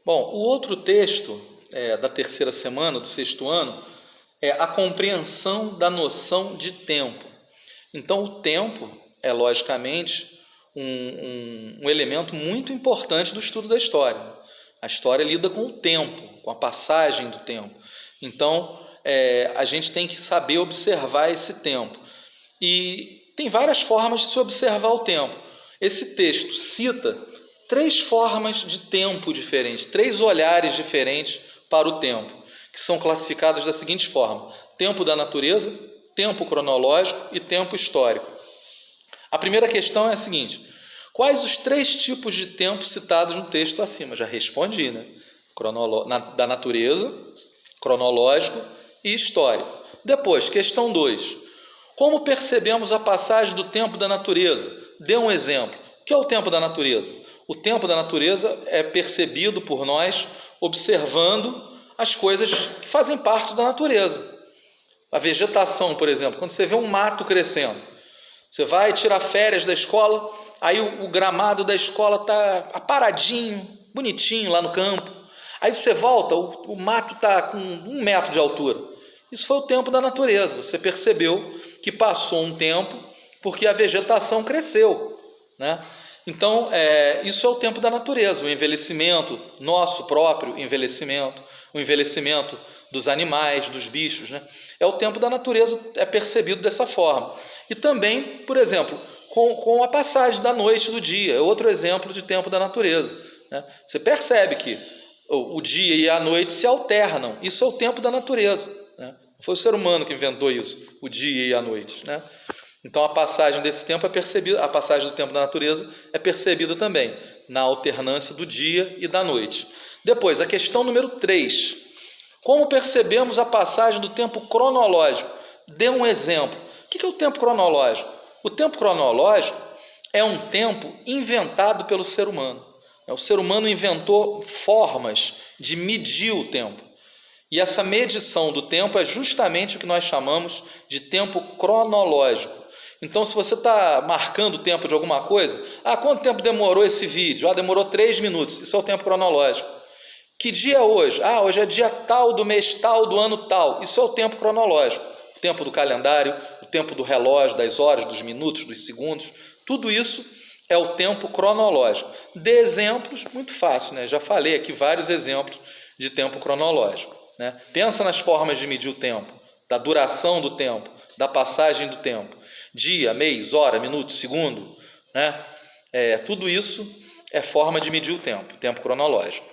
Bom, o outro texto da terceira semana, do sexto ano, é a compreensão da noção de tempo. Então, o tempo é, logicamente, um elemento muito importante do estudo da história. A história lida com o tempo, com a passagem do tempo. Então, a gente tem que saber observar esse tempo. E tem várias formas de se observar o tempo. Esse texto cita 3 formas de tempo diferentes, 3 olhares diferentes para o tempo, que são classificados da seguinte forma: tempo da natureza, tempo cronológico e tempo histórico. A primeira questão é a seguinte: quais os 3 tipos de tempo citados no texto acima? Já respondi, né? Da natureza, cronológico e histórico. Depois, questão 2. Como percebemos a passagem do tempo da natureza? Dê um exemplo. O que é o tempo da natureza? O tempo da natureza é percebido por nós observando as coisas que fazem parte da natureza. A vegetação, por exemplo, quando você vê um mato crescendo, você vai tirar férias da escola, aí o gramado da escola está aparadinho, bonitinho lá no campo. Aí você volta, o mato está com 1 metro de altura. Isso foi o tempo da natureza. Você percebeu que passou um tempo porque a vegetação cresceu, né? Então, isso é o tempo da natureza, o envelhecimento, nosso próprio envelhecimento, o envelhecimento dos animais, dos bichos, né? É o tempo da natureza, é percebido dessa forma. E também, por exemplo, com a passagem da noite e do dia, é outro exemplo de tempo da natureza, né? Você percebe que o dia e a noite se alternam, isso é o tempo da natureza, né? Foi o ser humano que inventou isso, o dia e a noite, né? Então a passagem desse tempo é percebida, a passagem do tempo da natureza é percebida também na alternância do dia e da noite. Depois, a questão número 3. Como percebemos a passagem do tempo cronológico? Dê um exemplo. O que é o tempo cronológico? O tempo cronológico é um tempo inventado pelo ser humano. O ser humano inventou formas de medir o tempo. E essa medição do tempo é justamente o que nós chamamos de tempo cronológico. Então, se você está marcando o tempo de alguma coisa, quanto tempo demorou esse vídeo? Demorou 3 minutos, isso é o tempo cronológico. Que dia é hoje? Hoje é dia tal, do mês tal, do ano tal, isso é o tempo cronológico. O tempo do calendário, o tempo do relógio, das horas, dos minutos, dos segundos, tudo isso é o tempo cronológico. Dê exemplos, muito fácil, né? Já falei aqui vários exemplos de tempo cronológico, né? Pensa nas formas de medir o tempo, da duração do tempo, da passagem do tempo. Dia, mês, hora, minuto, segundo, né? Tudo isso é forma de medir o tempo cronológico.